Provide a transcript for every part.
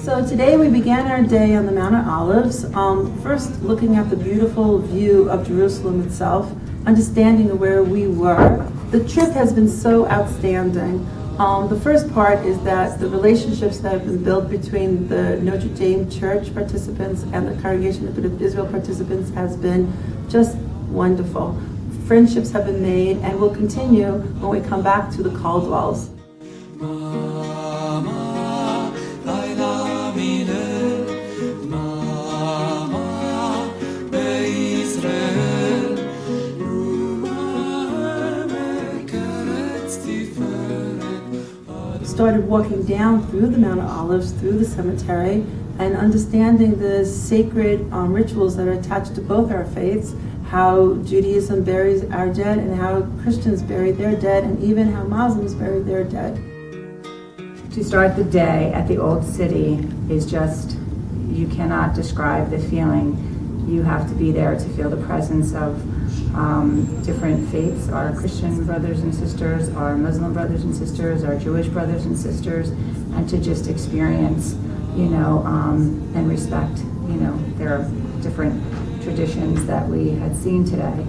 So today we began our day on the Mount of Olives, first looking at the beautiful view of Jerusalem itself, understanding where we were. The trip has been so outstanding. The first part is that the relationships that have been built between the Notre Dame Church participants and the Congregation of Israel participants has been just wonderful. Friendships have been made and will continue when we come back to the Caldwells. Started walking down through the Mount of Olives, through the cemetery, and understanding the sacred rituals that are attached to both our faiths, how Judaism buries our dead and how Christians bury their dead, and even how Muslims bury their dead. To start the day at the Old City is just, you cannot describe the feeling. You have to be there to feel the presence of different faiths, our Christian brothers and sisters, our Muslim brothers and sisters, our Jewish brothers and sisters, and to just experience, and respect, their different traditions that we had seen today.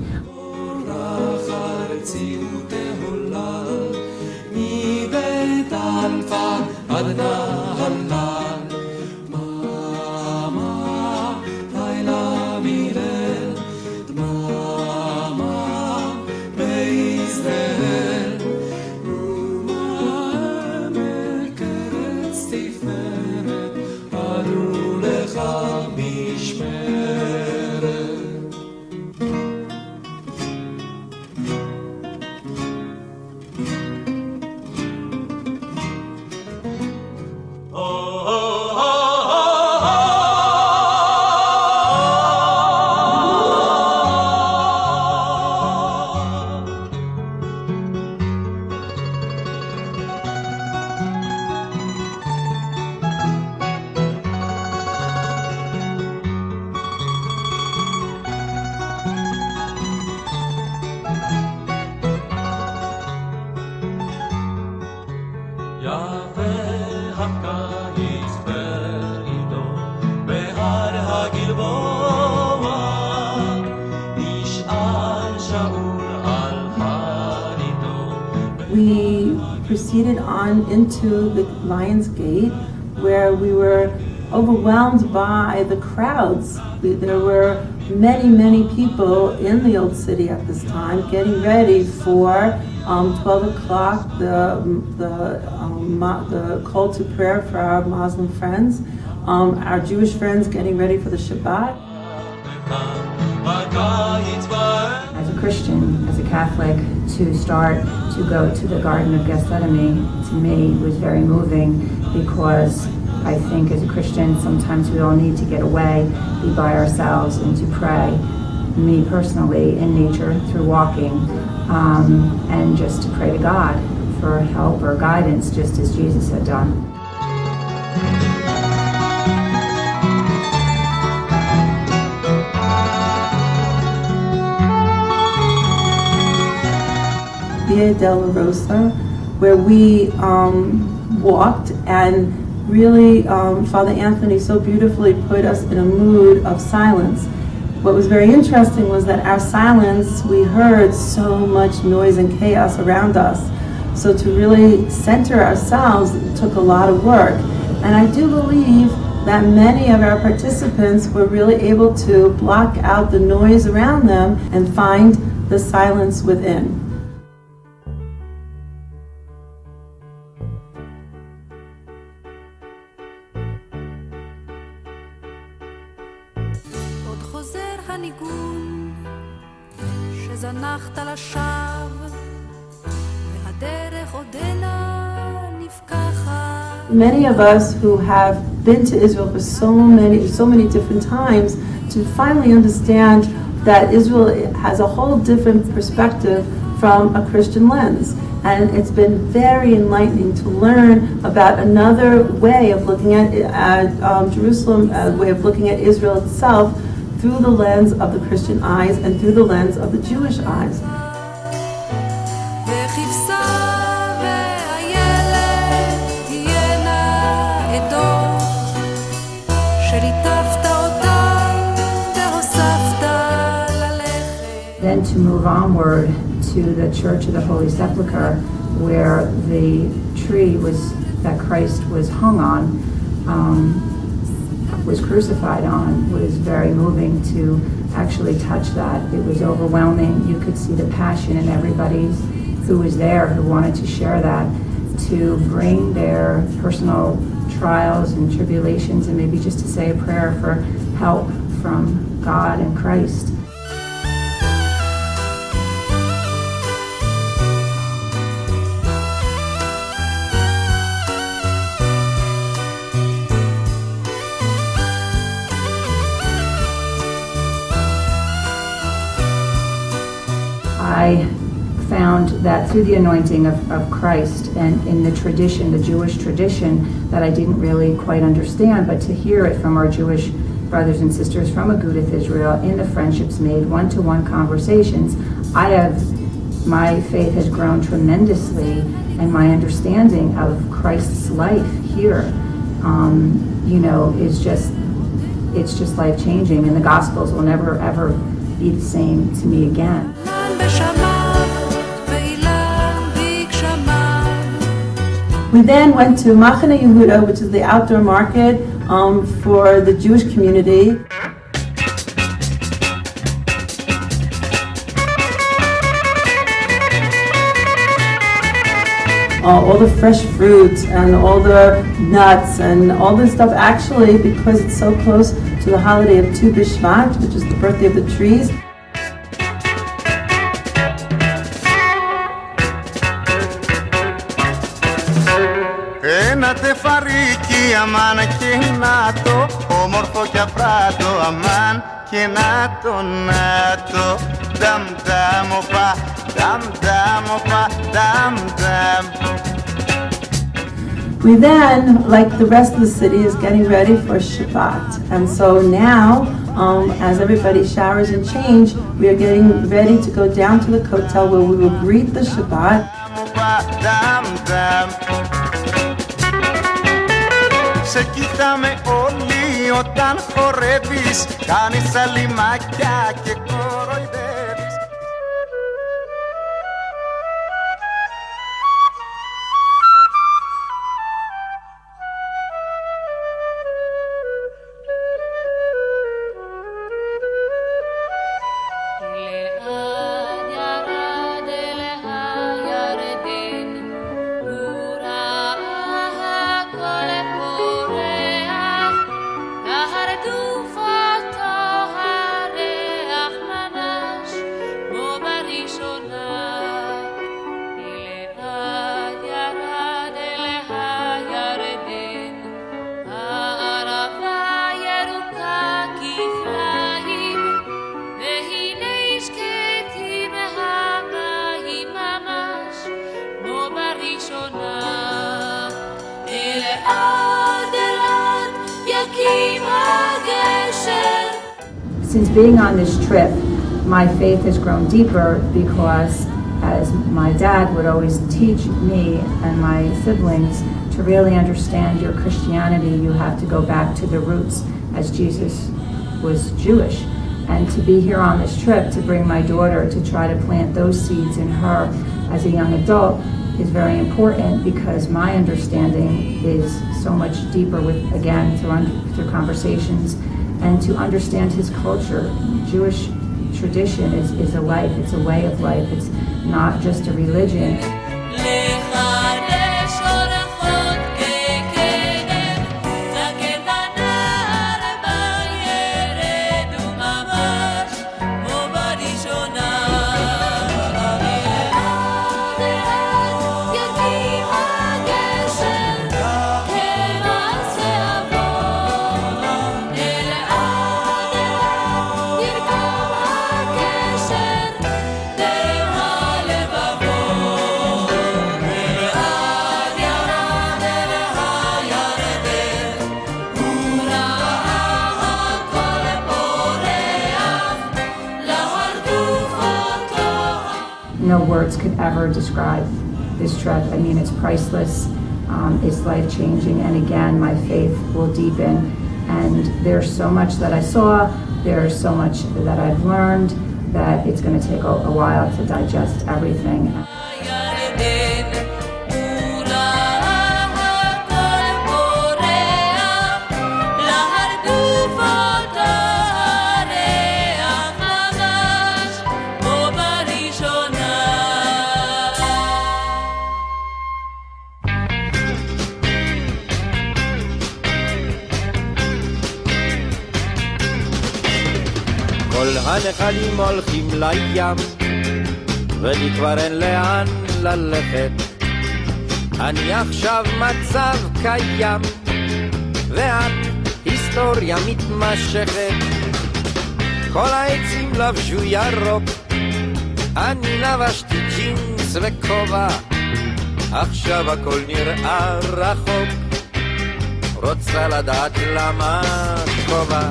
We proceeded on into the Lion's Gate, where we were overwhelmed by the crowds. There were many, many people in the Old City at this time getting ready for 12 o'clock, the call to prayer for our Muslim friends, our Jewish friends getting ready for the Shabbat. As a Christian, as a Catholic, to go to the Garden of Gethsemane, to me, was very moving, because I think as a Christian, sometimes we all need to get away, be by ourselves, and to pray. Me personally, in nature, through walking, and just to pray to God for help or guidance, just as Jesus had done. Via della Rosa, where we walked, and really Father Anthony so beautifully put us in a mood of silence. What was very interesting was that our silence, we heard so much noise and chaos around us. So to really center ourselves took a lot of work. And I do believe that many of our participants were really able to block out the noise around them and find the silence within. Many of us who have been to Israel for so many different times, to finally understand that Israel has a whole different perspective from a Christian lens. And it's been very enlightening to learn about another way of looking at Jerusalem, a way of looking at Israel itself, through the lens of the Christian eyes and through the lens of the Jewish eyes. to move onward to the Church of the Holy Sepulchre, where the tree that Christ was hung on, was crucified on, was very moving to actually touch that. It was overwhelming. You could see the passion in everybody who was there, who wanted to share that, to bring their personal trials and tribulations, and maybe just to say a prayer for help from God and Christ. I found that through the anointing of Christ and in the tradition, the Jewish tradition, that I didn't really quite understand, but to hear it from our Jewish brothers and sisters from Agudath Israel in the friendships made, one-to-one conversations, my faith has grown tremendously, and my understanding of Christ's life here, it's just life-changing, and the Gospels will never ever be the same to me again. We then went to Machane Yehuda, which is the outdoor market for the Jewish community. All the fresh fruit and all the nuts and all this stuff, actually, because it's so close to the holiday of Tu B'Shvat, which is the birthday of the trees. Ένα τεφαρίκι αμάν και να το, όμορφο και απράτο αμάν και να το, νταμ νταμ οπα, νταμ νταμ οπα, νταμ νταμ. We then, like the rest of the city, is getting ready for Shabbat. And so now, as everybody showers and change, we are getting ready to go down to the Kotel where we will greet the Shabbat. Σε κοιτάμε όλοι όταν χορεύεις, κάνεις αλιμάκια και κοροϊδεύεις. Since being on this trip, my faith has grown deeper because, as my dad would always teach me and my siblings, to really understand your Christianity, you have to go back to the roots, as Jesus was Jewish. And to be here on this trip, to bring my daughter, to try to plant those seeds in her as a young adult, is very important, because my understanding is so much deeper through conversations, and to understand his culture. Jewish tradition is a life, it's a way of life, it's not just a religion. No words could ever describe this trip. I mean, it's priceless, it's life-changing, and again, my faith will deepen. And there's so much that I saw, there's so much that I've learned, that it's going to take a while to digest everything. כל הנחלים הולכים לים, ולי כבר אין לאן ללכת. אני עכשיו מצב קיים, ואת היסטוריה מתמשכת. כל העצים לבשו ירוק, אני לבשתי ג'ינס וכובע. עכשיו הכל נראה רחוק, רוצה לדעת למה כובע.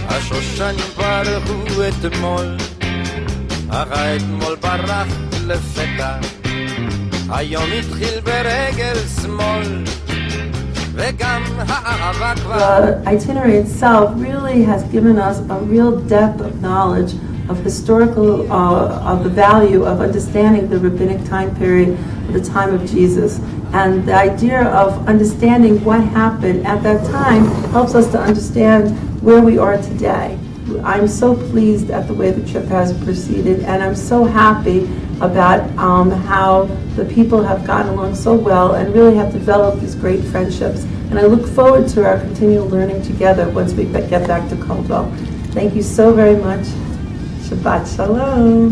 השושנים פרחו אתמול, אך האתמול ברח לפתע. היום התחיל ברגל שמאל, וגם האהבה כבר. The itinerary itself really has given us a real depth of knowledge of historical, of the value of understanding the rabbinic time period, the time of Jesus. And the idea of understanding what happened at that time helps us to understand where we are today. I'm so pleased at the way the trip has proceeded, and I'm so happy about how the people have gotten along so well and really have developed these great friendships. And I look forward to our continual learning together once we get back to Kobo. Thank you so very much. Shabbat Shalom.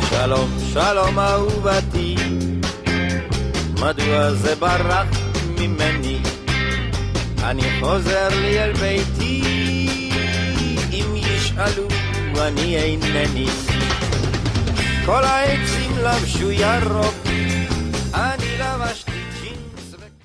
שלום, שלום אהובתי, מדוע זה ברח ממני? אני חוזר לי אל ביתי, אם ישאלו אני אינני. כל העצים לבשו ירוק,